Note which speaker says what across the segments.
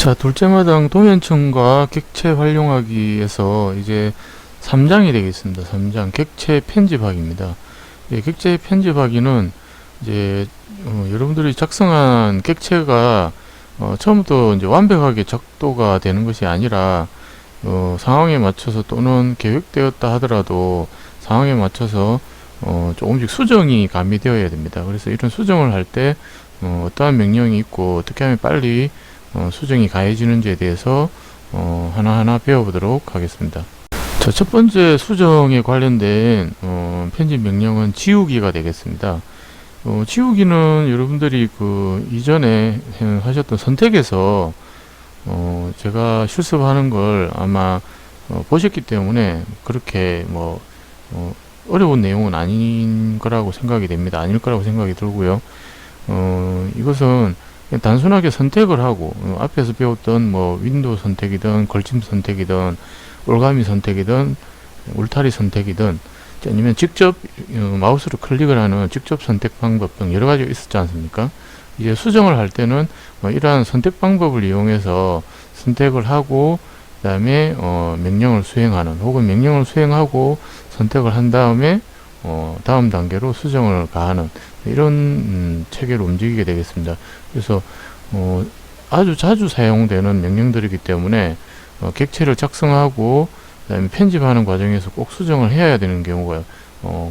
Speaker 1: 자, 둘째 마당 도면층과 객체 활용하기에서 이제 3장이 되겠습니다. 3장 객체 편집하기입니다. 예, 객체 편집하기는 이제 여러분들이 작성한 객체가 처음부터 이제 완벽하게 작도가 되는 것이 아니라 상황에 맞춰서 또는 계획되었다 하더라도 상황에 맞춰서 조금씩 수정이 가미되어야 됩니다. 그래서 이런 수정을 할 때 어떠한 명령이 있고 어떻게 하면 빨리 수정이 가해지는지에 대해서 하나하나 배워보도록 하겠습니다. 자, 첫 번째 수정에 관련된 편집 명령은 지우기가 되겠습니다. 지우기는 여러분들이 그 이전에 하셨던 선택에서 제가 실습하는 걸 아마 보셨기 때문에 그렇게 어려운 내용은 아닌 거라고 생각이 됩니다. 아닐 거라고 생각이 들고요. 이것은 단순하게 선택을 하고 앞에서 배웠던 윈도우 선택이든 걸침 선택이든 올가미 선택이든 울타리 선택이든 아니면 직접 마우스로 클릭을 하는 직접 선택 방법 등 여러 가지가 있었지 않습니까? 이제 수정을 할 때는 이러한 선택 방법을 이용해서 선택을 하고 그 다음에 명령을 수행하는 혹은 명령을 수행하고 선택을 한 다음에 다음 단계로 수정을 가하는 이런 체계로 움직이게 되겠습니다. 그래서 아주 자주 사용되는 명령들이기 때문에 객체를 작성하고 그다음에 편집하는 과정에서 꼭 수정을 해야 되는 경우가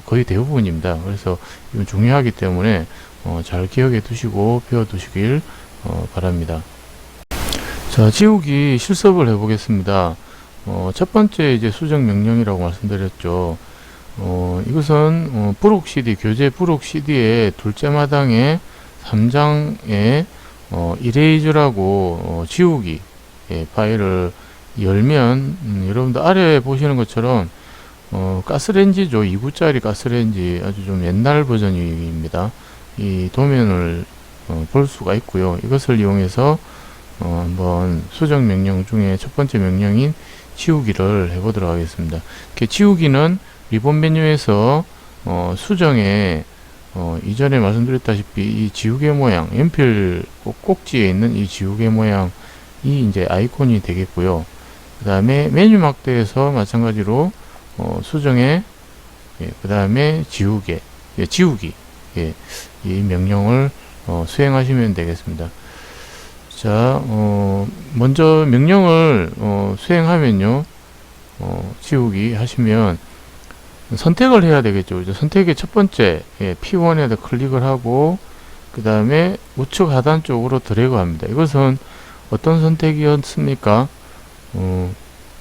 Speaker 1: 거의 대부분입니다. 그래서 이건 중요하기 때문에 잘 기억해 두시고 배워 두시길 바랍니다. 자, 지우기 실습을 해 보겠습니다. 첫 번째 이제 수정 명령이라고 말씀드렸죠. 이것은 부록 CD, 교재 부록 CD의 둘째 마당에 3장에 이레이즈라고 지우기 파일을 열면 여러분들 아래 보시는 것처럼 가스레인지죠. 2구짜리 가스레인지 아주 좀 옛날 버전입니다. 이 도면을 볼 수가 있고요. 이것을 이용해서 한번 수정 명령 중에 첫 번째 명령인 지우기를 해보도록 하겠습니다. 지우기는 리본 메뉴에서 수정에 이전에 말씀드렸다시피 이 지우개 모양, 연필 꼭지에 있는 이 지우개 모양이 이제 아이콘이 되겠고요. 그 다음에 메뉴 막대에서 마찬가지로 수정에 그 다음에 지우개, 지우기 이 명령을 수행하시면 되겠습니다. 자, 먼저 명령을 수행하면요, 지우기 하시면 선택을 해야 되겠죠. 선택의 첫 번째 P1에다 클릭을 하고 그 다음에 우측 하단 쪽으로 드래그 합니다. 이것은 어떤 선택이었습니까?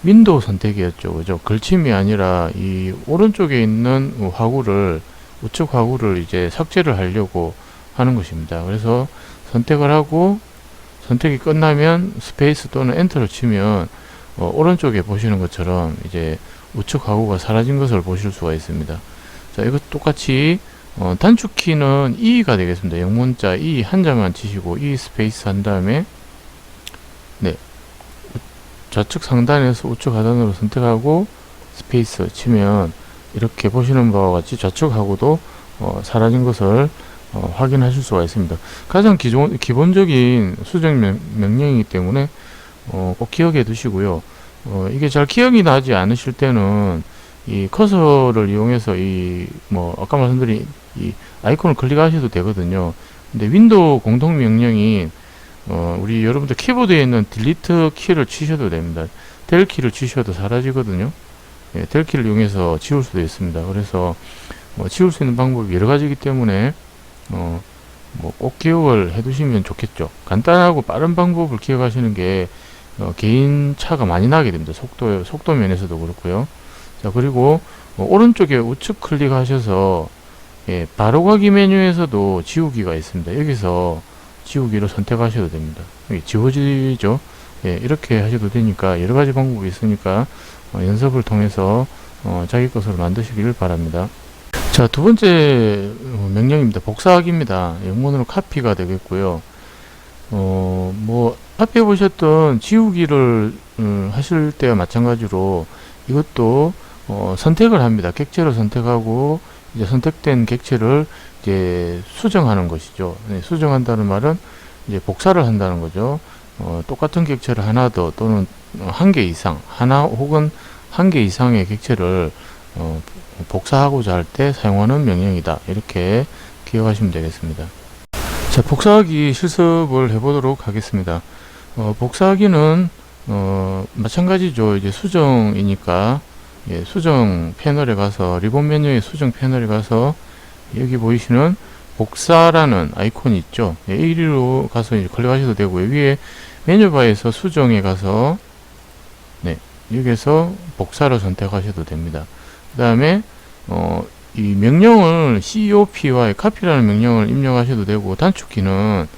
Speaker 1: 윈도우 선택이었죠. 그죠? 걸침이 아니라 이 오른쪽에 있는 화구를 우측 화구를 이제 삭제를 하려고 하는 것입니다. 그래서 선택을 하고 선택이 끝나면 스페이스 또는 엔터를 치면 오른쪽에 보시는 것처럼 이제 우측 화구가 사라진 것을 보실 수가 있습니다. 자, 이것 똑같이 단축키는 E가 되겠습니다. 영문자 E 한자만 치시고 E 스페이스 한 다음에 좌측 상단에서 우측 하단으로 선택하고 스페이스 치면 이렇게 보시는 바와 같이 좌측 하고도 사라진 것을 확인하실 수가 있습니다. 가장 기본적인 수정 명령이기 때문에 꼭 기억해 두시고요. 이게 잘 기억이 나지 않으실 때는 이 커서를 이용해서 아까 말씀드린 이 아이콘을 클릭하셔도 되거든요. 근데 윈도우 공통 명령인 우리 여러분들 키보드에 있는 딜리트 키를 치셔도 됩니다. 델 키를 치셔도 사라지거든요. 델 키를 이용해서 지울 수도 있습니다. 그래서 지울 수 있는 방법이 여러 가지이기 때문에 꼭 기억을 해 두시면 좋겠죠. 간단하고 빠른 방법을 기억하시는 게 개인 차가 많이 나게 됩니다. 속도 면에서도 그렇고요. 자, 그리고 오른쪽에 우측 클릭하셔서 바로 가기 메뉴에서도 지우기가 있습니다. 여기서 지우기를 선택하셔도 됩니다. 여기 지워지죠. 이렇게 하셔도 되니까 여러 가지 방법이 있으니까 연습을 통해서 자기 것으로 만드시길 바랍니다. 자, 두 번째 명령입니다. 복사하기입니다. 영문으로 카피가 되겠고요. 앞에 보셨던 지우기를 하실 때와 마찬가지로 이것도 선택을 합니다. 객체를 선택하고 이제 선택된 객체를 이제 수정하는 것이죠. 수정한다는 말은 이제 복사를 한다는 거죠. 똑같은 객체를 하나 더 또는 한 개 이상, 하나 혹은 한 개 이상의 객체를 복사하고자 할 때 사용하는 명령이다. 이렇게 기억하시면 되겠습니다. 자, 복사하기 실습을 해보도록 하겠습니다. 복사하기는 마찬가지죠. 이제 수정이니까 수정 패널에 가서 리본 메뉴의 수정 패널에 가서 여기 보이시는 복사라는 아이콘이 있죠. 여기로 가서 이제 클릭하셔도 되고요. 위에 메뉴바에서 수정에 가서 여기에서 복사를 선택하셔도 됩니다. 그 다음에 이 명령을 COP와 copy라는 명령을 입력하셔도 되고, 단축키는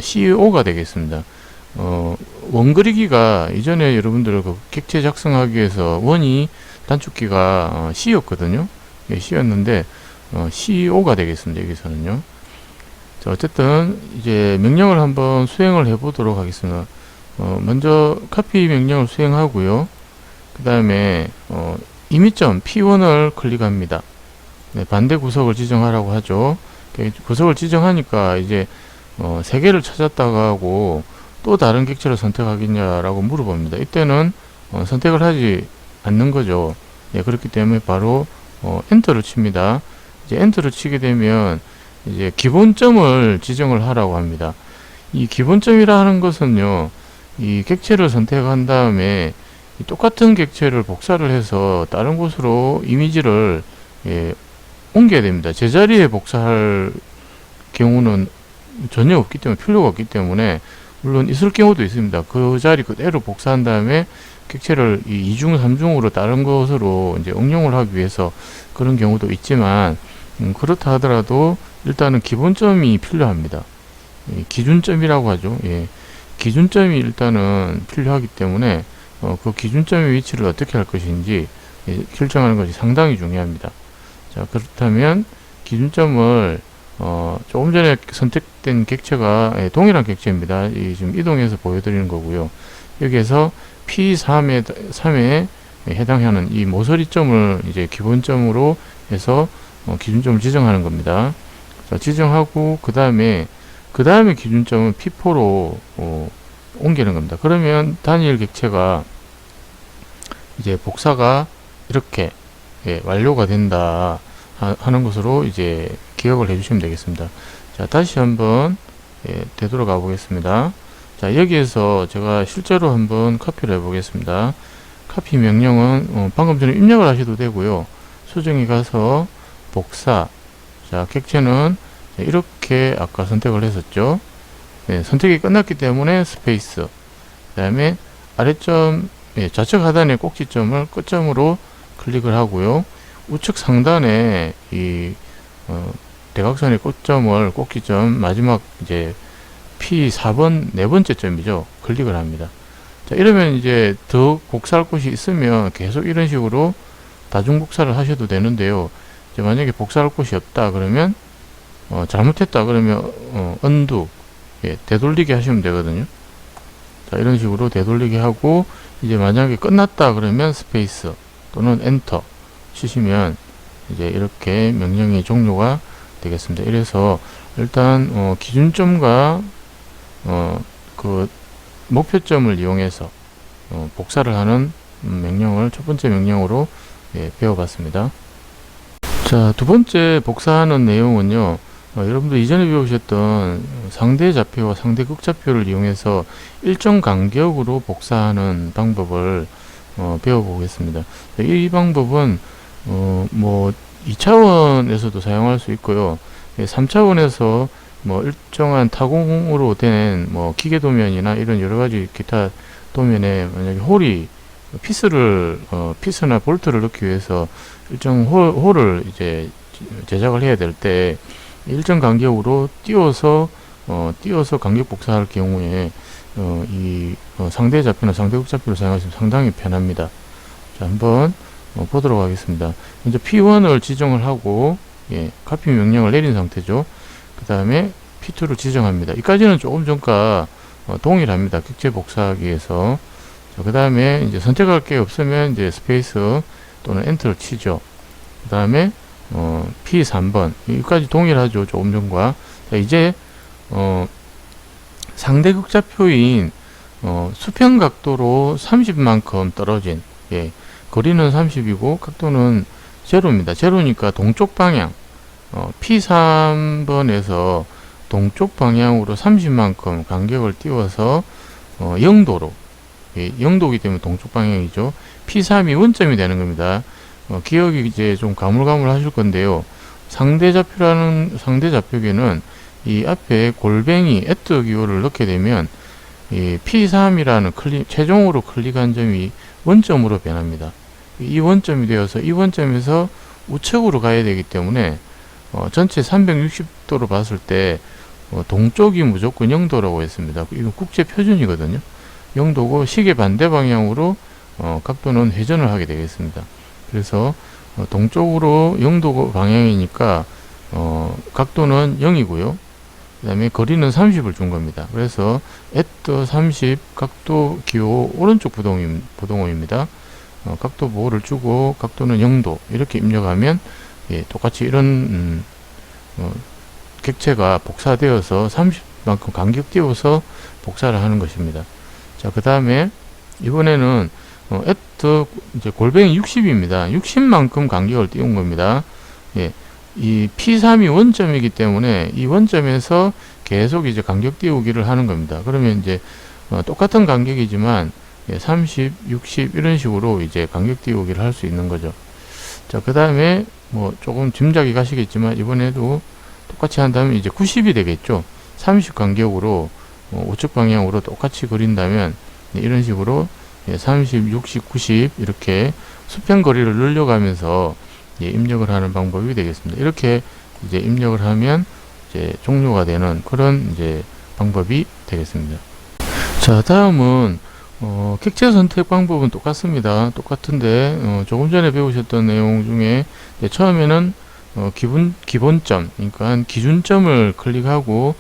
Speaker 1: CO가 되겠습니다. 원그리기가 이전에 여러분들 그 객체 작성하기 위해서 원이 단축키가 C였거든요. C였는데 CO가 되겠습니다. 여기서는요. 자, 어쨌든 이제 명령을 한번 수행을 해 보도록 하겠습니다. 먼저 copy 명령을 수행하고요. 그 다음에 임의점 P1을 클릭합니다. 반대 구석을 지정하라고 하죠. 구석을 지정하니까 이제 세 개를 찾았다가 하고 또 다른 객체를 선택하겠냐라고 물어봅니다. 이때는 선택을 하지 않는 거죠. 그렇기 때문에 바로 엔터를 칩니다. 이제 엔터를 치게 되면 이제 기본점을 지정을 하라고 합니다. 이 기본점이라 하는 것은요, 이 객체를 선택한 다음에 똑같은 객체를 복사를 해서 다른 곳으로 이미지를 옮겨야 됩니다. 제자리에 복사할 경우는 전혀 없기 때문에, 필요가 없기 때문에, 물론 있을 경우도 있습니다. 그 자리 그대로 복사한 다음에 객체를 이 2중, 3중으로 다른 것으로 이제 응용을 하기 위해서 그런 경우도 있지만, 그렇다 하더라도 일단은 기본점이 필요합니다. 기준점이라고 하죠. 기준점이 일단은 필요하기 때문에 그 기준점의 위치를 어떻게 할 것인지 결정하는 것이 상당히 중요합니다. 자, 그렇다면 기준점을 조금 전에 선택된 객체가 동일한 객체입니다. 지금 이동해서 보여드리는 거고요. 여기에서 P3에 해당하는 이 모서리점을 이제 기본점으로 해서 기준점을 지정하는 겁니다. 자, 지정하고 그 다음에 기준점은 P4로 옮기는 겁니다. 그러면 단일 객체가 이제 복사가 이렇게 완료가 된다 하는 것으로 이제 기억을 해주시면 되겠습니다. 자, 다시 한번 되돌아가 보겠습니다. 자, 여기에서 제가 실제로 한번 카피를 해 보겠습니다. 카피 명령은 방금 전에 입력을 하셔도 되고요. 수정에 가서 복사. 자, 객체는 이렇게 아까 선택을 했었죠. 선택이 끝났기 때문에 스페이스. 그 다음에 아래점 좌측 하단의 꼭지점을 끝점으로 클릭을 하고요. 우측 상단에 이 대각선의 끝점을 꼭지점 마지막 이제 P4번 네 번째 점이죠. 클릭을 합니다. 자, 이러면 이제 더 복사할 곳이 있으면 계속 이런 식으로 다중 복사를 하셔도 되는데요. 이제 만약에 복사할 곳이 없다 그러면 잘못했다 그러면 undo 되돌리게 하시면 되거든요. 자, 이런 식으로 되돌리게 하고 이제 만약에 끝났다 그러면 스페이스 또는 엔터 치시면 이제 이렇게 명령이 종료가 되겠습니다. 이래서 일단 기준점과 그 목표점을 이용해서 복사를 하는 명령을 첫 번째 명령으로 배워봤습니다. 자, 두 번째 복사하는 내용은요, 여러분들 이전에 배우셨던 상대 좌표와 상대 극좌표를 이용해서 일정 간격으로 복사하는 방법을 배워보겠습니다. 이 방법은 뭐 2차원에서도 사용할 수 있고요. 3차원에서 뭐 일정한 타공으로 된 뭐 기계 도면이나 이런 여러 가지 기타 도면에 만약에 홀이 피스나 볼트를 넣기 위해서 일정 홀을 이제 제작을 해야 될 때 일정 간격으로 띄워서 간격 복사할 경우에 이 상대 좌표나 상대 극좌표를 사용하시면 상당히 편합니다. 자, 한번 보도록 하겠습니다. 먼저 P1을 지정을 하고 카피 명령을 내린 상태죠. 그 다음에 P2를 지정합니다. 이까지는 조금 전과 동일합니다. 객체 복사하기 위해서. 그 다음에 이제 선택할 게 없으면 이제 스페이스 또는 엔터를 치죠. 그 다음에 P3번 여기까지 동일하죠. 조금 전과. 자, 이제 상대 극좌표인 수평 각도로 30만큼 떨어진, 예, 거리는 30이고 각도는 제로입니다. 제로니까 동쪽 방향, P3번에서 동쪽 방향으로 30만큼 간격을 띄워서 0도로, 예, 0도이기 때문에 동쪽 방향이죠. P3이 원점이 되는 겁니다. 기억이 이제 좀 가물가물 하실 건데요. 상대 좌표계는 이 앞에 골뱅이 기호를 넣게 되면 이 P3이라는 최종으로 클릭한 점이 원점으로 변합니다. 이 원점이 되어서 이 원점에서 우측으로 가야 되기 때문에 전체 360도로 봤을 때 동쪽이 무조건 0도라고 했습니다. 이건 국제 표준이거든요. 0도고 시계 반대 방향으로 각도는 회전을 하게 되겠습니다. 그래서 동쪽으로 0도 방향이니까 각도는 0이고요. 그 다음에 거리는 30을 준 겁니다. 그래서 @30 각도 기호 오른쪽 부동호입니다. 각도 보호를 주고 각도는 0도 이렇게 입력하면, 예, 똑같이 이런 객체가 복사되어서 30만큼 간격 띄워서 복사를 하는 것입니다. 자, 그 다음에 이번에는 이제 골뱅이 60입니다. 60만큼 간격을 띄운 겁니다. 예, 이 P3이 원점이기 때문에 이 원점에서 계속 이제 간격 띄우기를 하는 겁니다. 그러면 이제 똑같은 간격이지만, 예, 30, 60 이런 식으로 이제 간격 띄우기를 할 수 있는 거죠. 자, 그 다음에 뭐 조금 짐작이 가시겠지만 이번에도 똑같이 한다면 이제 90이 되겠죠. 30 간격으로 우측 방향으로 똑같이 그린다면, 네, 이런 식으로, 예, 30, 60, 90 이렇게 수평 거리를 늘려가면서, 예, 입력을 하는 방법이 되겠습니다. 이렇게 이제 입력을 하면 이제 종료가 되는 그런 이제 방법이 되겠습니다. 자, 다음은 객체 선택 방법은 똑같습니다. 똑같은데 조금 전에 배우셨던 내용 중에 처음에는 기본점, 그러니까 기준점을 클릭하고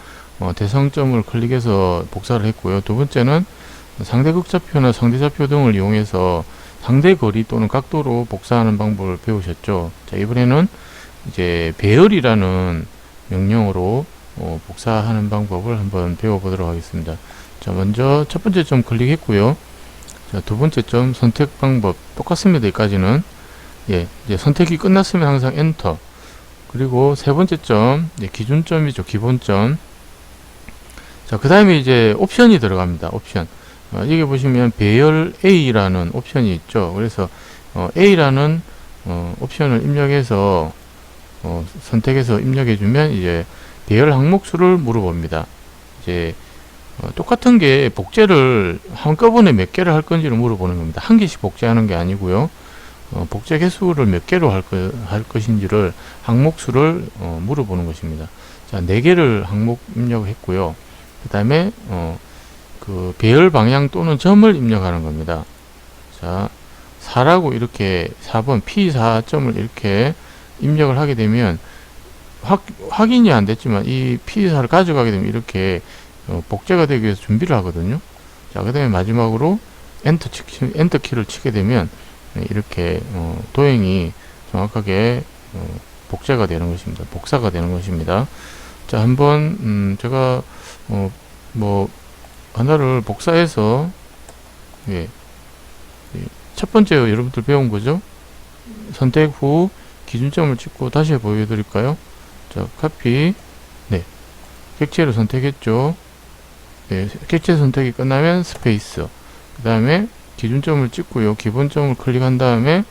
Speaker 1: 대상점을 클릭해서 복사를 했고요. 두 번째는 상대 극좌표나 상대 좌표 등을 이용해서 상대 거리 또는 각도로 복사하는 방법을 배우셨죠. 자, 이번에는 이제 배열이라는 명령으로 복사하는 방법을 한번 배워보도록 하겠습니다. 자, 먼저 첫 번째 점 클릭했고요. 자, 두 번째 점 선택 방법 똑같습니다. 여기까지는, 예, 이제 선택이 끝났으면 항상 엔터. 그리고 세 번째 점, 이제 기준점이죠. 기본점. 자, 그 다음에 이제 옵션이 들어갑니다. 옵션. 여기 보시면 배열 A라는 옵션이 있죠. 그래서 A라는 옵션을 입력해서 선택해서 입력해주면 이제 배열 항목수를 물어봅니다. 이제 똑같은 게 복제를 한꺼번에 몇 개를 할 건지를 물어보는 겁니다. 한 개씩 복제하는 게 아니고요. 복제 개수를 몇 개로 할 것인지를 항목수를 물어보는 것입니다. 자, 4개를 항목 입력했고요. 그 다음에 그 배열 방향 또는 점을 입력하는 겁니다. 자, 4라고 이렇게 4번 P4점을 이렇게 입력을 하게 되면 확인이 안 됐지만 이 P4를 가져가게 되면 이렇게 복제가 되기 위해서 준비를 하거든요. 자, 그 다음에 마지막으로 엔터 키를 치게 되면 이렇게 도형이 정확하게 복제가 되는 것입니다. 복사가 되는 것입니다. 자, 한번 제가 뭐 하나를 복사해서, 예, 첫 번째 여러분들 배운 거죠. 선택 후 기준점을 찍고 다시 보여드릴까요? 자, 카피. 네, 객체를 선택했죠. 네, 객체 선택이 끝나면 스페이스. 그 다음에 기준점을 찍고요. 기본점을 클릭한 다음에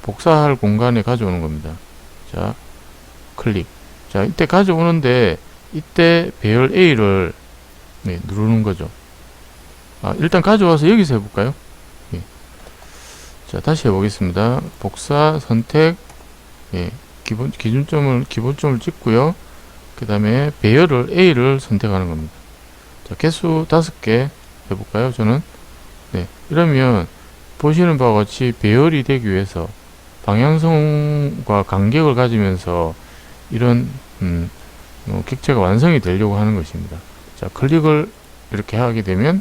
Speaker 1: 복사할 공간에 가져오는 겁니다. 자, 클릭. 자, 이때 가져오는데 이때 배열 A를, 네, 누르는 거죠. 일단 가져와서 여기서 해볼까요? 예. 자, 다시 해보겠습니다. 복사, 선택, 예, 기본점을 찍고요. 그 다음에 배열을 A를 선택하는 겁니다. 자, 개수 5개 해볼까요? 저는. 네. 이러면 보시는 바와 같이 배열이 되기 위해서 방향성과 간격을 가지면서 이런 객체가 완성이 되려고 하는 것입니다. 자, 클릭을 이렇게 하게 되면,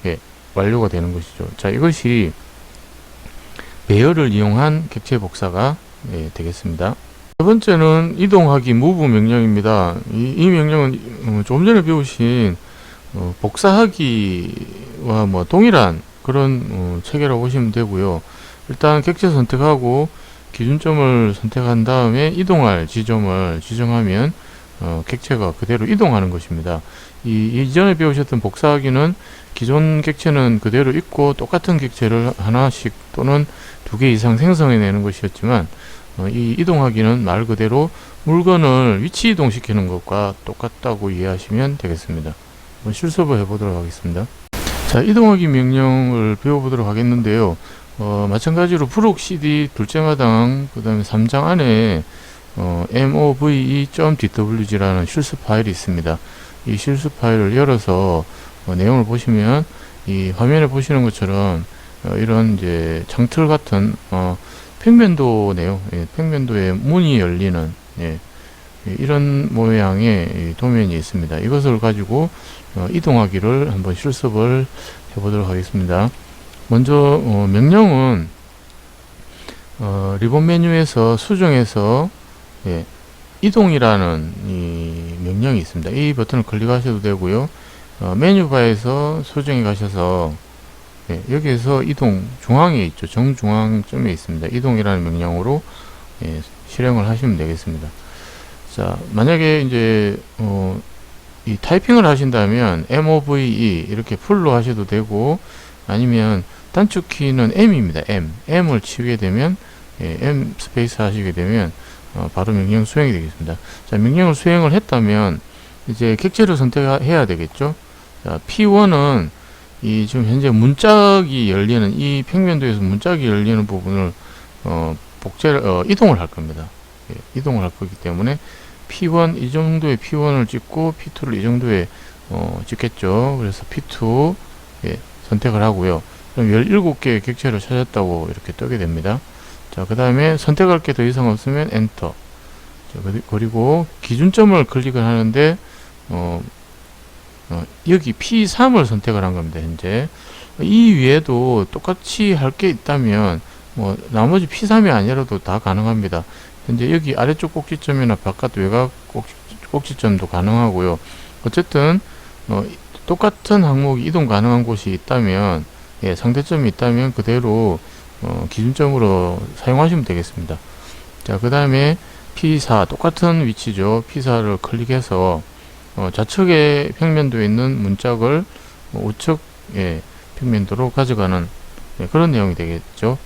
Speaker 1: 예, 완료가 되는 것이죠. 자, 이것이 배열을 이용한 객체 복사가, 예, 되겠습니다. 세 번째는 이동하기 move 명령입니다. 이 명령은 조금 전에 배우신 복사하기와 뭐 동일한 그런 체계라고 보시면 되고요. 일단 객체 선택하고 기준점을 선택한 다음에 이동할 지점을 지정하면 객체가 그대로 이동하는 것입니다. 이전에 배우셨던 복사하기는 기존 객체는 그대로 있고 똑같은 객체를 하나씩 또는 2개 이상 생성해내는 것이었지만 이 이동하기는 말 그대로 물건을 위치 이동시키는 것과 똑같다고 이해하시면 되겠습니다. 한번 실습을 해보도록 하겠습니다. 자, 이동하기 명령을 배워보도록 하겠는데요. 마찬가지로 프록 cd 둘째 마당 그 다음에 3장 안에 move.dwg라는 실습 파일이 있습니다. 이 실습 파일을 열어서 내용을 보시면 이 화면에 보시는 것처럼 이런 이제 창틀 같은 평면도네요. 예, 평면도에 문이 열리는 이런 모양의 도면이 있습니다. 이것을 가지고 이동하기를 한번 실습을 해보도록 하겠습니다. 먼저 명령은 리본 메뉴에서 수정해서 이동이라는 이 명령이 있습니다. 이 버튼을 클릭하셔도 되고요. 메뉴바에서 수정해 가셔서 여기에서 이동 중앙에 있죠. 정중앙점에 있습니다. 이동이라는 명령으로 실행을 하시면 되겠습니다. 자, 만약에 이제 이 타이핑을 하신다면 MOVE 이렇게 풀로 하셔도 되고, 아니면 단축키는 M입니다. M을 치게 되면 M 스페이스 하시게 되면 바로 명령 수행이 되겠습니다. 자, 명령을 수행을 했다면 이제 객체를 선택해야 되겠죠. 자, P1은 이 지금 현재 문짝이 열리는 이 평면도에서 문짝이 열리는 부분을 이동을 할 겁니다. 이동을 할 거기 때문에 P1 이 정도의 P1을 찍고 P2를 이 정도에 찍겠죠. 그래서 P2 선택을 하고요. 그럼 17개의 객체를 찾았다고 이렇게 뜨게 됩니다. 자, 그 다음에 선택할 게 더 이상 없으면 엔터. 자, 그리고 기준점을 클릭을 하는데 여기 P3을 선택을 한 겁니다. 현재 이 위에도 똑같이 할 게 있다면 나머지 P3이 아니라도 다 가능합니다. 현재 여기 아래쪽 꼭지점이나 바깥 외곽 꼭지점도 가능하고요. 어쨌든 똑같은 항목이 이동 가능한 곳이 있다면, 상대점이 있다면 그대로 기준점으로 사용하시면 되겠습니다. 자, 그 다음에 P4 똑같은 위치죠. P4를 클릭해서 좌측의 평면도에 있는 문짝을 우측 평면도로 가져가는 그런 내용이 되겠죠.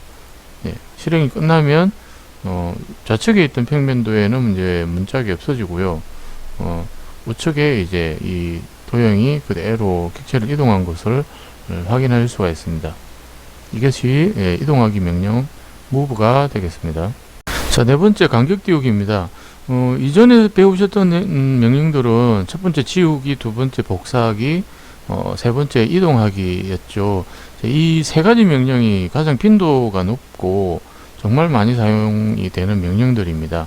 Speaker 1: 실행이 끝나면 좌측에 있던 평면도에는 이제 문짝이 없어지고요. 우측에 이제 이 도형이 그대로 객체를 이동한 것을 확인할 수가 있습니다. 이것이 이동하기 명령 move가 되겠습니다. 자, 네 번째 간격 띄우기입니다. 이전에 배우셨던 명령들은 첫 번째 지우기, 두 번째 복사하기, 세 번째 이동하기였죠. 이 세 가지 명령이 가장 빈도가 높고 정말 많이 사용이 되는 명령들입니다.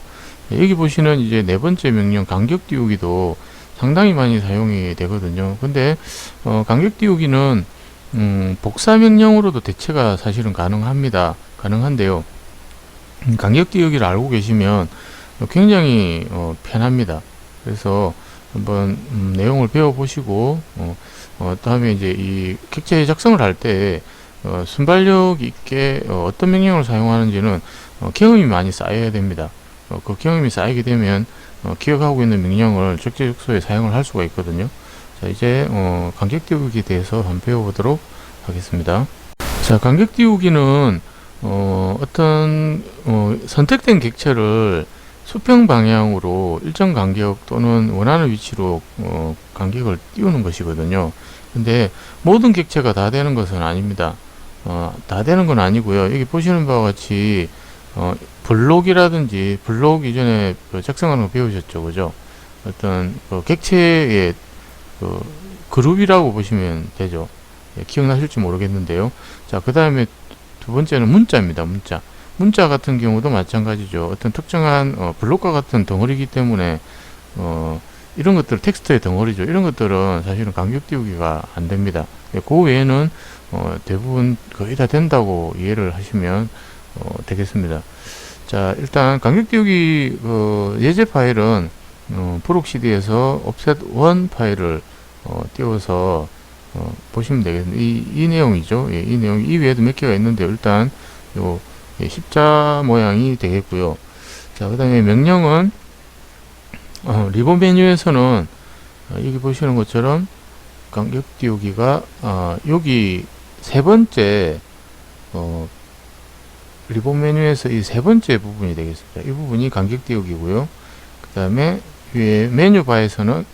Speaker 1: 여기 보시는 이제 네 번째 명령 간격 띄우기도 상당히 많이 사용이 되거든요. 근데 간격 띄우기는 복사 명령으로도 대체가 사실은 가능한데요. 간격 띄우기를 알고 계시면 굉장히 편합니다. 그래서 한번 내용을 배워보시고 다음에 이제 이 객체 작성을 할 때 순발력 있게 어떤 명령을 사용하는지는 경험이 많이 쌓여야 됩니다. 그 경험이 쌓이게 되면 기억하고 있는 명령을 적재적소에 사용을 할 수가 있거든요. 자, 이제 간격 띄우기에 대해서 한번 배워보도록 하겠습니다. 자, 간격 띄우기는 어떤 선택된 객체를 수평 방향으로 일정 간격 또는 원하는 위치로 간격을 띄우는 것이거든요. 근데 모든 객체가 다 되는 것은 아닙니다. 다 되는 건 아니고요. 여기 보시는 바와 같이 블록이라든지 블록 이전에 작성하는 거 배우셨죠, 그죠? 어떤 객체의 그룹이라고 보시면 되죠. 기억나실지 모르겠는데요. 자, 그 다음에 두 번째는 문자입니다. 문자 같은 경우도 마찬가지죠. 어떤 특정한 블록과 같은 덩어리이기 때문에 이런 것들 텍스트의 덩어리죠. 이런 것들은 사실은 간격 띄우기가 안 됩니다. 그 외에는 대부분 거의 다 된다고 이해를 하시면 되겠습니다. 자, 일단 간격 띄우기 예제 파일은 프록CD에서 offset1 파일을 띄워서 보시면 되겠습니다. 이 내용이죠. 이 내용 이외에도 몇 개가 있는데 일단 요 십자 모양이 되겠고요. 자, 그 다음에 명령은 리본 메뉴에서는 여기 보시는 것처럼 간격 띄우기가 여기 세 번째 리본 메뉴에서 이 세 번째 부분이 되겠습니다. 이 부분이 간격 띄우기고요. 그 다음에 위에 메뉴 바에서는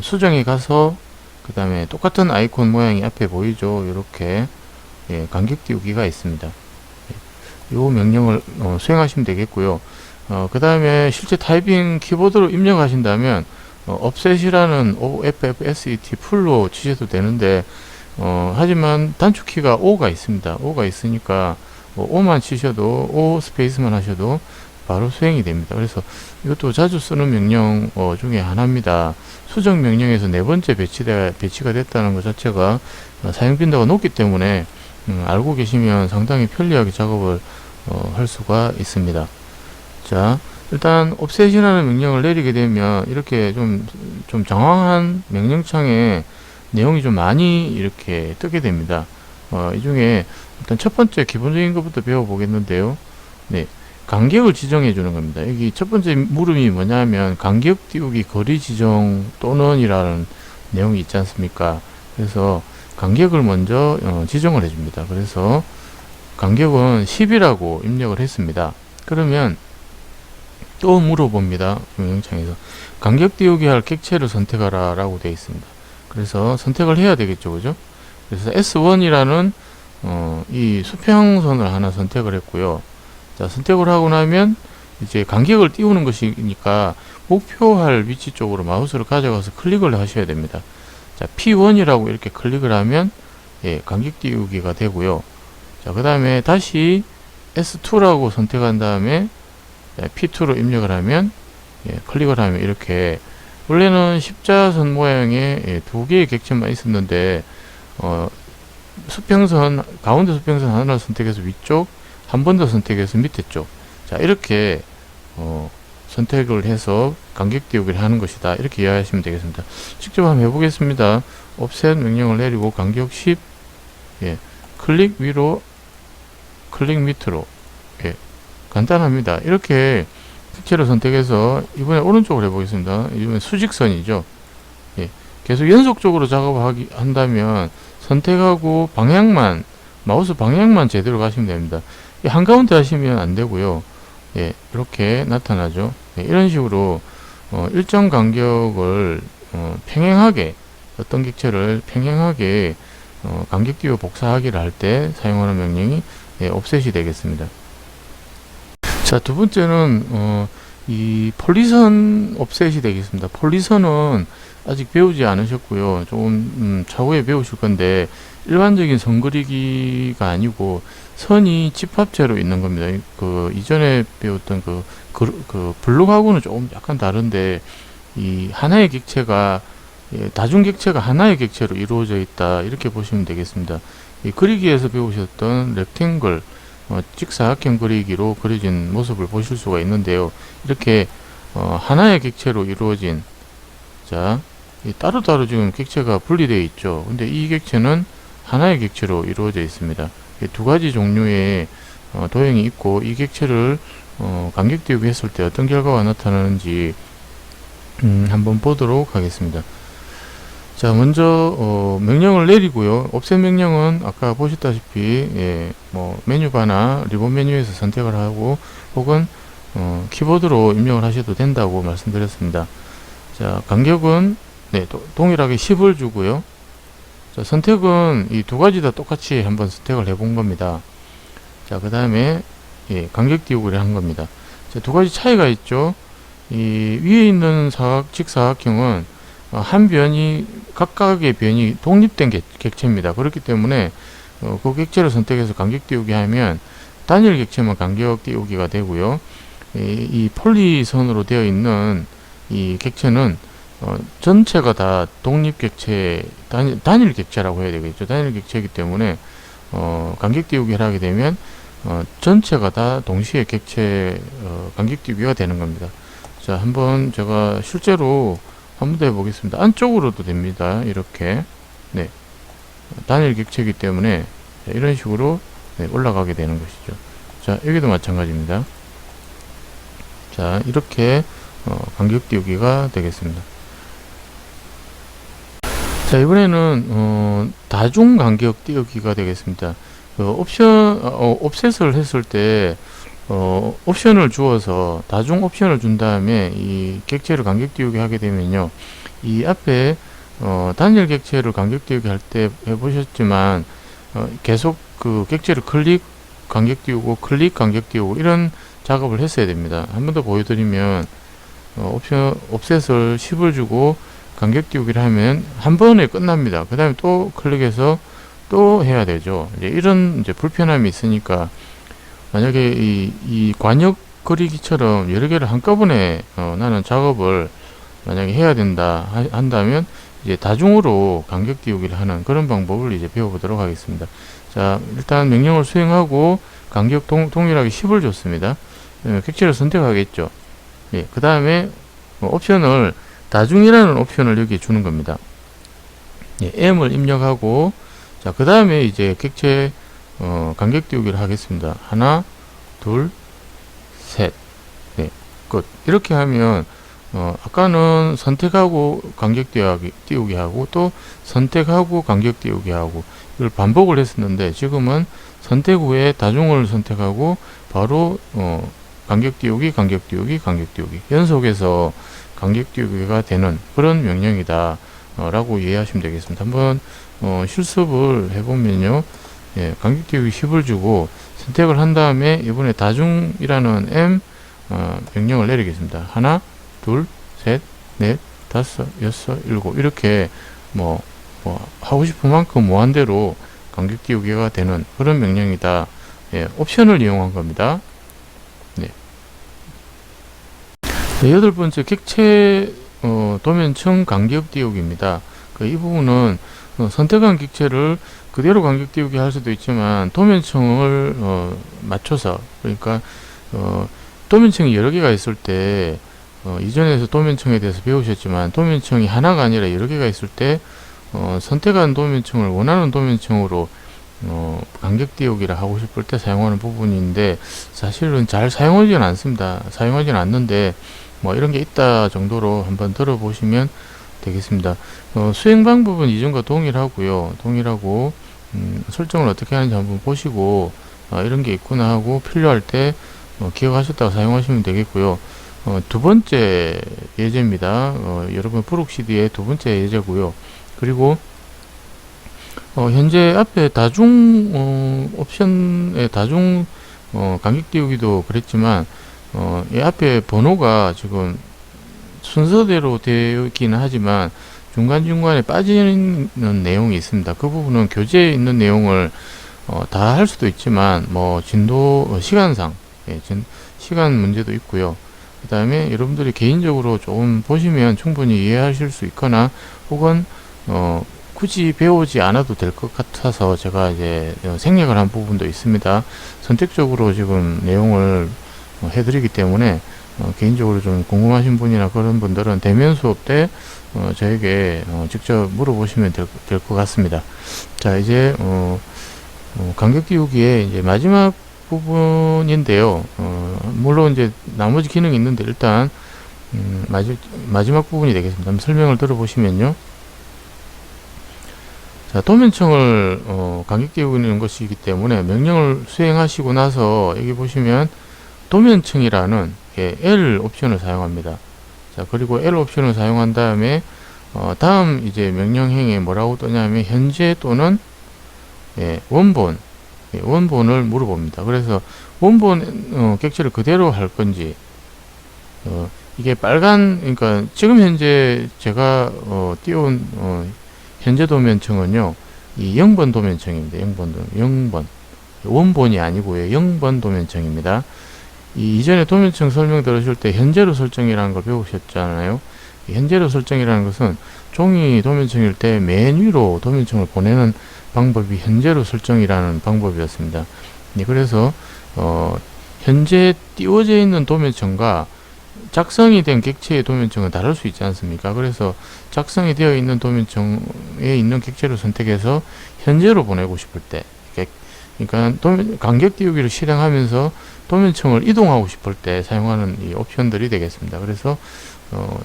Speaker 1: 수정에 가서 그 다음에 똑같은 아이콘 모양이 앞에 보이죠. 이렇게 간격 띄우기가 있습니다. 이 명령을 수행하시면 되겠고요. 그 다음에 실제 타이핑 키보드로 입력하신다면 offset이라는 OFFSET 풀로 치셔도 되는데 하지만 단축키가 O가 있습니다. O가 있으니까 O만 치셔도 O 스페이스만 하셔도 바로 수행이 됩니다. 그래서 이것도 자주 쓰는 명령 중에 하나입니다. 수정 명령에서 네 번째 배치가 됐다는 것 자체가 사용 빈도가 높기 때문에 알고 계시면 상당히 편리하게 작업을 할 수가 있습니다. 자, 일단 offset이라는 명령을 내리게 되면 이렇게 좀 장황한 명령창에 내용이 좀 많이 이렇게 뜨게 됩니다. 이 중에 일단 첫 번째 기본적인 것부터 배워보겠는데요. 네, 간격을 지정해 주는 겁니다. 여기 첫 번째 물음이 뭐냐면 간격 띄우기 거리 지정 또는 이라는 내용이 있지 않습니까? 그래서 간격을 먼저 지정을 해줍니다. 그래서 간격은 10이라고 입력을 했습니다. 그러면 또 물어봅니다. 명령창에서 간격 띄우기 할 객체를 선택하라 라고 되어 있습니다. 그래서 선택을 해야 되겠죠. 그죠? 그래서 S1이라는 이 수평선을 하나 선택을 했고요. 자, 선택을 하고 나면 이제 간격을 띄우는 것이니까 목표할 위치 쪽으로 마우스를 가져가서 클릭을 하셔야 됩니다. 자, P1이라고 이렇게 클릭을 하면 간격 띄우기가 되고요. 자, 그 다음에 다시 S2라고 선택한 다음에 P2로 입력을 하면 클릭을 하면 이렇게 원래는 십자선 모양의 두 개의 객체만 있었는데 수평선 가운데 수평선 하나를 선택해서 위쪽 한 번 더 선택해서 밑에 쪽 자 이렇게 선택을 해서 간격 띄우기를 하는 것이다 이렇게 이해하시면 되겠습니다. 직접 한번 해보겠습니다. offset 명령을 내리고 간격 10 클릭 위로 클릭 밑으로 간단합니다. 이렇게 객체를 선택해서 이번에 오른쪽으로 해보겠습니다. 이번에 수직선이죠. 계속 연속적으로 작업을 한다면 선택하고 방향만 마우스 방향만 제대로 가시면 됩니다. 한가운데 하시면 안 되고요. 이렇게 나타나죠. 이런 식으로 일정 간격을 평행하게 어떤 객체를 평행하게 간격 띄워 복사하기를 할 때 사용하는 명령이 offset이 되겠습니다. 자, 두 번째는 이 폴리선 offset이 되겠습니다. 폴리선은 아직 배우지 않으셨고요. 조금 차후에 배우실 건데 일반적인 선 그리기가 아니고 선이 집합체로 있는 겁니다. 그 이전에 배웠던 그 블록하고는 조금 약간 다른데 이 하나의 객체가 다중 객체가 하나의 객체로 이루어져 있다 이렇게 보시면 되겠습니다. 이 그리기에서 배우셨던 렉탱글 직사각형 그리기로 그려진 모습을 보실 수가 있는데요. 이렇게 하나의 객체로 이루어진 자 따로따로 지금 객체가 분리되어 있죠. 근데 이 객체는 하나의 객체로 이루어져 있습니다. 두 가지 종류의 도형이 있고 이 객체를 간격 띄우기 했을 때 어떤 결과가 나타나는지 한번 보도록 하겠습니다. 자, 먼저 명령을 내리고요. offset 명령은 아까 보셨다시피 메뉴바나 리본 메뉴에서 선택을 하고 혹은 키보드로 입력을 하셔도 된다고 말씀드렸습니다. 자, 간격은 동일하게 10을 주고요. 자, 선택은 이 두 가지 다 똑같이 한번 선택을 해 본 겁니다. 자, 그 다음에 간격 띄우기를 한 겁니다. 자, 두 가지 차이가 있죠. 이 위에 있는 직사각형은 한 변이 각각의 변이 독립된 객체입니다. 그렇기 때문에 그 객체를 선택해서 간격 띄우기 하면 단일 객체만 간격 띄우기가 되고요. 이 폴리선으로 되어 있는 이 객체는 전체가 다 독립 객체 단일 객체라고 해야 되겠죠. 단일 객체이기 때문에 간격 띄우기를 하게 되면 전체가 다 동시에 객체 간격 띄우기가 되는 겁니다. 자, 한번 제가 실제로 한 번 더 해보겠습니다. 안쪽으로도 됩니다. 이렇게. 네. 단일 객체이기 때문에 이런 식으로 올라가게 되는 것이죠. 자, 여기도 마찬가지입니다. 자, 이렇게 간격 띄우기가 되겠습니다. 자, 이번에는 다중 간격 띄우기가 되겠습니다. 옵셋을 했을 때 옵션을 주어서 다중 옵션을 준 다음에 이 객체를 간격 띄우기 하게 되면요, 이 앞에 단일 객체를 간격 띄우기 할 때 해보셨지만 계속 그 객체를 클릭 간격 띄우고 클릭 간격 띄우고 이런 작업을 했어야 됩니다. 한 번 더 보여드리면 옵션 옵셋을 10을 주고 간격 띄우기를 하면 한 번에 끝납니다. 그 다음에 또 클릭해서 또 해야 되죠. 이제 이런 이제 불편함이 있으니까, 만약에 이 관역 그리기처럼 여러 개를 한꺼번에 나는 작업을 만약에 해야 된다 한다면 이제 다중으로 간격 띄우기를 하는 그런 방법을 이제 배워보도록 하겠습니다. 자, 일단 명령을 수행하고 간격 동일하게 10을 줬습니다. 객체를 선택하겠죠. 예, 그 다음에 옵션을 다중이라는 옵션을 여기 주는 겁니다. 예, M을 입력하고, 자, 그 다음에 이제 객체 간격 띄우기를 하겠습니다. 하나, 둘, 셋. 네, 끝. 이렇게 하면 아까는 선택하고 간격 띄우기 하고 또 선택하고 간격 띄우기 하고 이걸 반복을 했었는데, 지금은 선택 후에 다중을 선택하고 바로 간격 띄우기, 간격 띄우기, 간격 띄우기 연속해서 간격 띄우기가 되는 그런 명령이다 라고 이해하시면 되겠습니다. 한번 실습을 해보면요, 예, 간격 띄우기 10을 주고 선택을 한 다음에 이번에 다중이라는 M 명령을 내리겠습니다. 하나, 둘, 셋, 넷, 다섯, 여섯, 일곱 이렇게 뭐 하고 싶은 만큼 무한대로 간격 띄우기가 되는 그런 명령이다. 예, 옵션을 이용한 겁니다. 네. 네, 여덟 번째 객체 도면층 간격 띄우기입니다. 이 부분은 선택한 객체를 그대로 간격 띄우기 할 수도 있지만 도면층을 맞춰서, 그러니까 도면층이 여러 개가 있을 때 이전에서 도면층에 대해서 배우셨지만 도면층이 하나가 아니라 여러 개가 있을 때 선택한 도면층을 원하는 도면층으로 간격 띄우기를 하고 싶을 때 사용하는 부분인데, 사실은 잘 사용하지는 않습니다. 사용하지는 않는데 뭐 이런 게 있다 정도로 한번 들어보시면 되겠습니다. 수행 방법은 이전과 동일하고요. 동일하고 설정을 어떻게 하는지 한번 보시고 이런 게 있구나 하고 필요할 때 기억하셨다가 사용하시면 되겠고요. 두 번째 예제입니다. 여러분 브룩시드의 두 번째 예제고요. 그리고 현재 앞에 다중 옵션의 다중 간격 띄우기도 그랬지만 이 앞에 번호가 지금 순서대로 되어 있기는 하지만 중간중간에 빠지는 내용이 있습니다. 그 부분은 교재에 있는 내용을 다 할 수도 있지만 뭐 진도 시간상 시간 문제도 있고요. 그 다음에 여러분들이 개인적으로 조금 보시면 충분히 이해하실 수 있거나 혹은 굳이 배우지 않아도 될 것 같아서 제가 이제 생략을 한 부분도 있습니다. 선택적으로 지금 내용을 해드리기 때문에 개인적으로 좀 궁금하신 분이나 그런 분들은 대면 수업 때 저에게 직접 물어보시면 될 것 같습니다. 자, 이제 간격 띄우기의 이제 마지막 부분인데요. 물론 이제 나머지 기능이 있는데 일단 마지막 부분이 되겠습니다. 한번 설명을 들어보시면요. 자, 도면층을 간격 띄우는 것이기 때문에 명령을 수행하시고 나서 여기 보시면 도면층이라는 L 옵션을 사용합니다. 자, 그리고 L 옵션을 사용한 다음에 다음 이제 명령행에 뭐라고 뜨냐면 현재 또는 원본 원본을 물어봅니다. 그래서 원본 객체를 그대로 할 건지, 이게 빨간, 그러니까 지금 현재 제가 띄운 현재 도면층은요, 이 0번 도면층입니다. 0번 원본이 아니고요, 0번 도면층입니다. 이전에 도면층 설명 들으실 때 현재로 설정이라는 걸 배우셨잖아요. 현재로 설정이라는 것은 종이 도면층일 때 맨 위로 도면층을 보내는 방법이 현재로 설정이라는 방법이었습니다. 그래서 현재 띄워져 있는 도면층과 작성이 된 객체의 도면층은 다를 수 있지 않습니까? 그래서 작성이 되어 있는 도면층에 있는 객체를 선택해서 현재로 보내고 싶을 때, 그러니까 간격 띄우기를 실행하면서 도면층을 이동하고 싶을 때 사용하는 이 옵션들이 되겠습니다. 그래서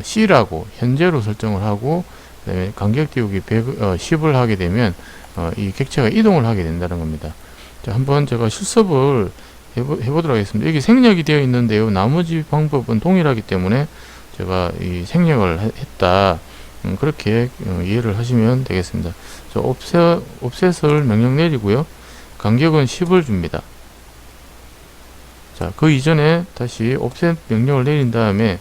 Speaker 1: C라고 현재로 설정을 하고, 그다음에 간격 띄우기 10을 하게 되면 이 객체가 이동을 하게 된다는 겁니다. 자, 한번 제가 실습을 해보도록 하겠습니다. 여기 생략이 되어 있는데요. 나머지 방법은 동일하기 때문에 제가 이 생략을 했다. 그렇게 이해를 하시면 되겠습니다. 옵셋을 명령 내리고요. 간격은 10을 줍니다. 자, 그 이전에 다시 옵셋 명령을 내린 다음에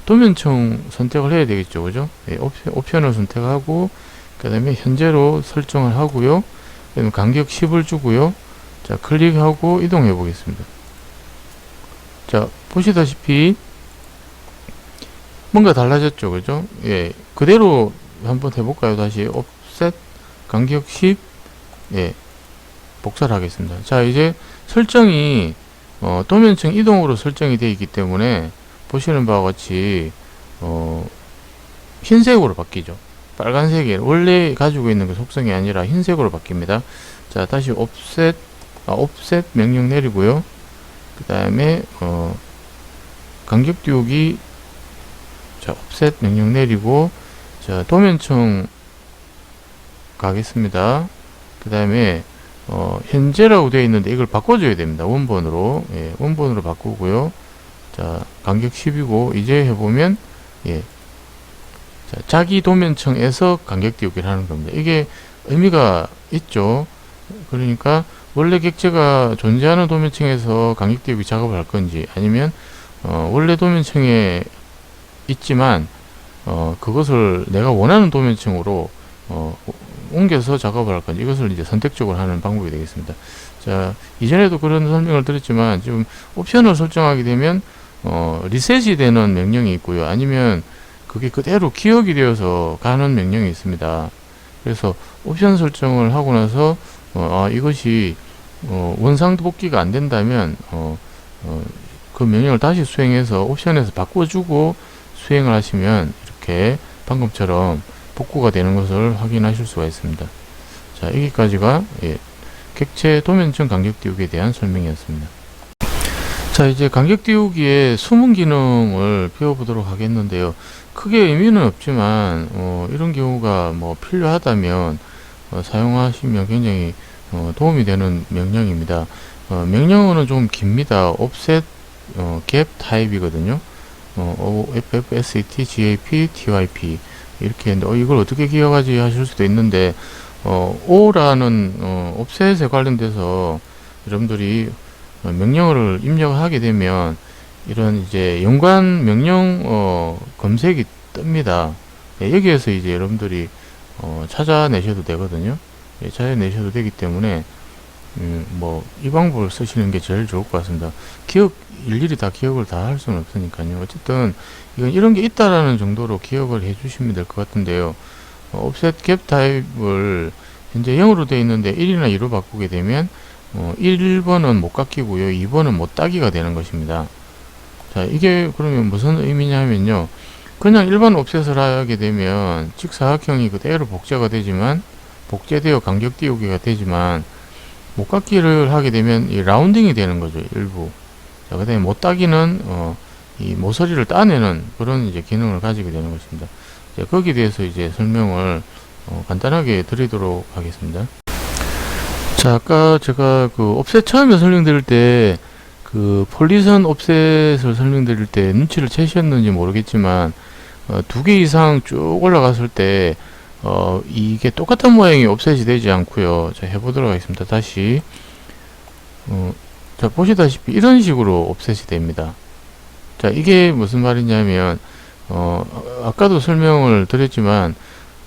Speaker 1: 도면층 선택을 해야 되겠죠. 그죠? 네, 옵션을 선택하고, 그 다음에 현재로 설정을 하고요. 그 다음에 간격 10을 주고요. 자, 클릭하고 이동해 보겠습니다. 자, 보시다시피 뭔가 달라졌죠. 그죠? 예, 그대로 한번 해볼까요? 다시 옵셋 간격 10, 예, 복사를 하겠습니다. 자, 이제 설정이 도면층 이동으로 설정이 되어 있기 때문에 보시는 바와 같이 흰색으로 바뀌죠. 빨간색이 원래 가지고 있는 그 속성이 아니라 흰색으로 바뀝니다. 자, 다시 옵셋 명령 내리고요. 그 다음에 간격 띄우기, 자, 옵셋 명령 내리고, 자, 도면층 가겠습니다. 그 다음에 현재라고 되어 있는데 이걸 바꿔줘야 됩니다. 원본으로. 예, 원본으로 바꾸고요. 자, 간격 10이고 이제 해보면, 예, 자, 자기 도면층에서 간격 띄우기를 하는 겁니다. 이게 의미가 있죠. 그러니까 원래 객체가 존재하는 도면층에서 간격 띄우기 작업을 할 건지, 아니면 원래 도면층에 있지만 그것을 내가 원하는 도면층으로 옮겨서 작업을 할 건지, 이것을 이제 선택적으로 하는 방법이 되겠습니다. 자, 이전에도 그런 설명을 드렸지만 지금 옵션을 설정하게 되면 리셋이 되는 명령이 있고요. 아니면 그게 그대로 기억이 되어서 가는 명령이 있습니다. 그래서 옵션 설정을 하고 나서 이것이 원상 복귀가 안 된다면 그 명령을 다시 수행해서 옵션에서 바꿔주고 수행을 하시면 이렇게 방금처럼 복구가 되는 것을 확인하실 수가 있습니다. 자, 여기까지가 객체 도면층 간격 띄우기에 대한 설명이었습니다. 자, 이제 간격 띄우기의 숨은 기능을 배워보도록 하겠는데요. 크게 의미는 없지만 이런 경우가 뭐 필요하다면 사용하시면 굉장히 도움이 되는 명령입니다. 명령어는 좀 깁니다. offset gap 타입이거든요. OFFSET, GAP, TYP 이렇게 했는데 이걸 어떻게 기억하지 하실 수도 있는데 O라는 offset에 관련돼서 여러분들이 명령어를 입력하게 되면 이런 이제 연관 명령 검색이 뜹니다. 여기에서 이제 여러분들이 찾아내셔도 되거든요. 찾아내셔도 되기 때문에 뭐 이 방법을 쓰시는 게 제일 좋을 것 같습니다. 일일이 다 기억을 다 할 수는 없으니까요. 어쨌든 이건 이런 게 있다라는 정도로 기억을 해 주시면 될 것 같은데요. offset gap 타입을 현재 0으로 되어 있는데 1이나 2로 바꾸게 되면 1번은 못 깎이고요. 2번은 못 따기가 되는 것입니다. 자, 이게 그러면 무슨 의미냐면요. 그냥 일반 옵셋을 하게 되면 직사각형이 그대로 복제되어 간격 띄우기가 되지만 못 깎기를 하게 되면 이 라운딩이 되는 거죠. 일부. 자, 그 다음에 못 따기는 이 모서리를 따내는 그런 이제 기능을 가지게 되는 것입니다. 자, 거기에 대해서 이제 설명을 간단하게 드리도록 하겠습니다. 자, 아까 제가 그 옵셋 처음에 설명드릴 때 그 폴리선 옵셋을 설명드릴 때 눈치를 채셨는지 모르겠지만 두 개 이상 쭉 올라갔을 때 이게 똑같은 모양이 옵셋이 되지 않고요. 자, 해보도록 하겠습니다. 다시 자, 보시다시피 이런 식으로 옵셋이 됩니다. 자, 이게 무슨 말이냐면 아까도 설명을 드렸지만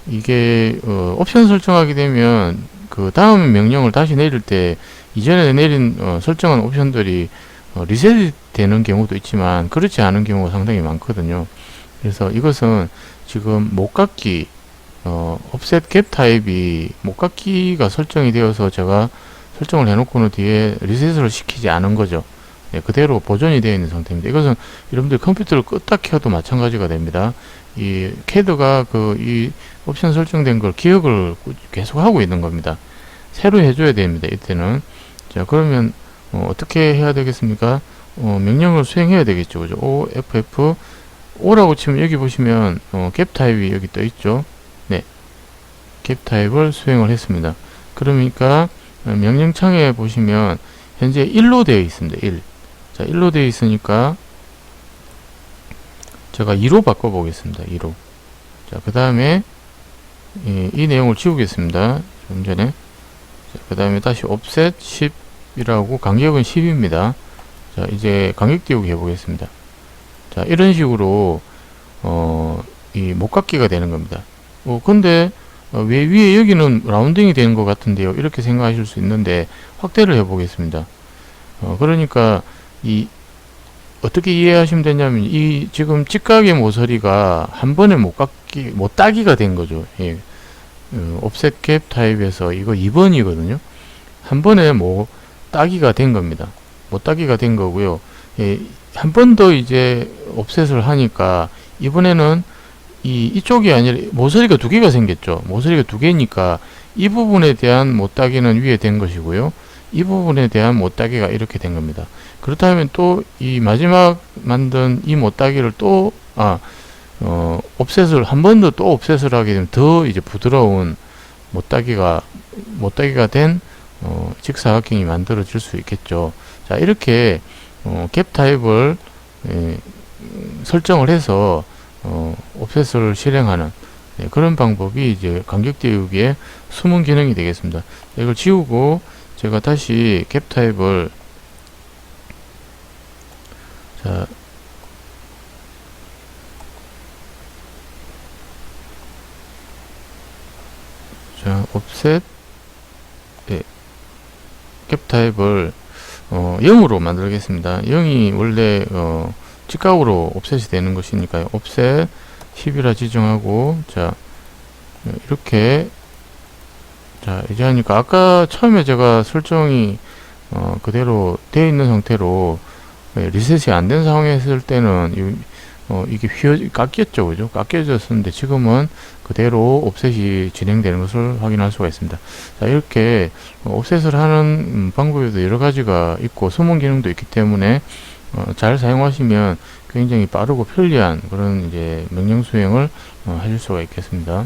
Speaker 1: 이게 옵션 설정하게 되면 그 다음 명령을 다시 내릴 때 이전에 내린 설정한 옵션들이 리셋이 되는 경우도 있지만 그렇지 않은 경우가 상당히 많거든요. 그래서 이것은 지금 못깎기 offset gap 타입이 못깎기가 설정이 되어서 제가 설정을 해놓고는 뒤에 리셋을 시키지 않은 거죠. 그대로 보존이 되어 있는 상태입니다. 이것은 여러분들 컴퓨터를 껐다 켜도 마찬가지가 됩니다. 이 CAD가 이 옵션 설정된 걸 기억을 계속 하고 있는 겁니다. 새로 해줘야 됩니다. 이때는. 자, 그러면 어떻게 해야 되겠습니까? 명령을 수행해야 되겠죠. 그죠? OFF O라고 치면 여기 보시면 갭 타입이 여기 떠 있죠. 네, 갭 타입을 수행을 했습니다. 그러니까 명령창에 보시면 현재 1로 되어 있습니다. 1. 자, 1로 되어 있으니까 제가 2로 바꿔 보겠습니다. 2로. 자, 그 다음에 이 내용을 지우겠습니다. 좀 전에. 그 다음에 다시 offset 10이라고 간격은 10입니다. 자, 이제 간격 띄우기 해보겠습니다. 자, 이런 식으로 이 목깎기가 되는 겁니다. 근데 왜 위에 여기는 라운딩이 되는 것 같은데요, 이렇게 생각하실 수 있는데 확대를 해보겠습니다. 그러니까 어떻게 이해하시면 되냐면 이 지금 직각의 모서리가 한 번에 못 따기가 된 거죠. 예. 옵셋 갭 타입에서 이거 2번이거든요. 한 번에 따기가 된 겁니다. 따기가 된 거고요. 예, 한 번 더 이제 옵셋을 하니까 이번에는 이쪽이 아니라 모서리가 두 개가 생겼죠. 모서리가 두 개니까 이 부분에 대한 못따기는 위에 된 것이고요. 이 부분에 대한 못따기가 이렇게 된 겁니다. 그렇다면 또 이 마지막 만든 이 못따기를 또 옵셋을 한 번 더 또 옵셋을 하게 되면 더 이제 부드러운 못따기가 된 직사각형이 만들어질 수 있겠죠. 자, 이렇게 갭 타입을 설정을 해서 옵셋을 실행하는 그런 방법이 이제 간격 띄우기의 숨은 기능이 되겠습니다. 이걸 지우고 제가 다시 갭 타입을 옵셋 갭 타입을 0으로 만들겠습니다. 0이 원래 직각으로 옵셋이 되는 것이니까요. 옵셋 10이라 지정하고, 자, 이렇게, 자, 이제 하니까 아까 처음에 제가 설정이 그대로 되어 있는 상태로 리셋이 안 된 상황에 했을 때는 이게 깎였죠, 그죠? 깎여졌었는데 지금은 그대로 옵셋이 진행되는 것을 확인할 수가 있습니다. 자, 이렇게 옵셋을 하는 방법에도 여러 가지가 있고 숨은 기능도 있기 때문에 잘 사용하시면 굉장히 빠르고 편리한 그런 이제 명령 수행을 하실 수가 있겠습니다.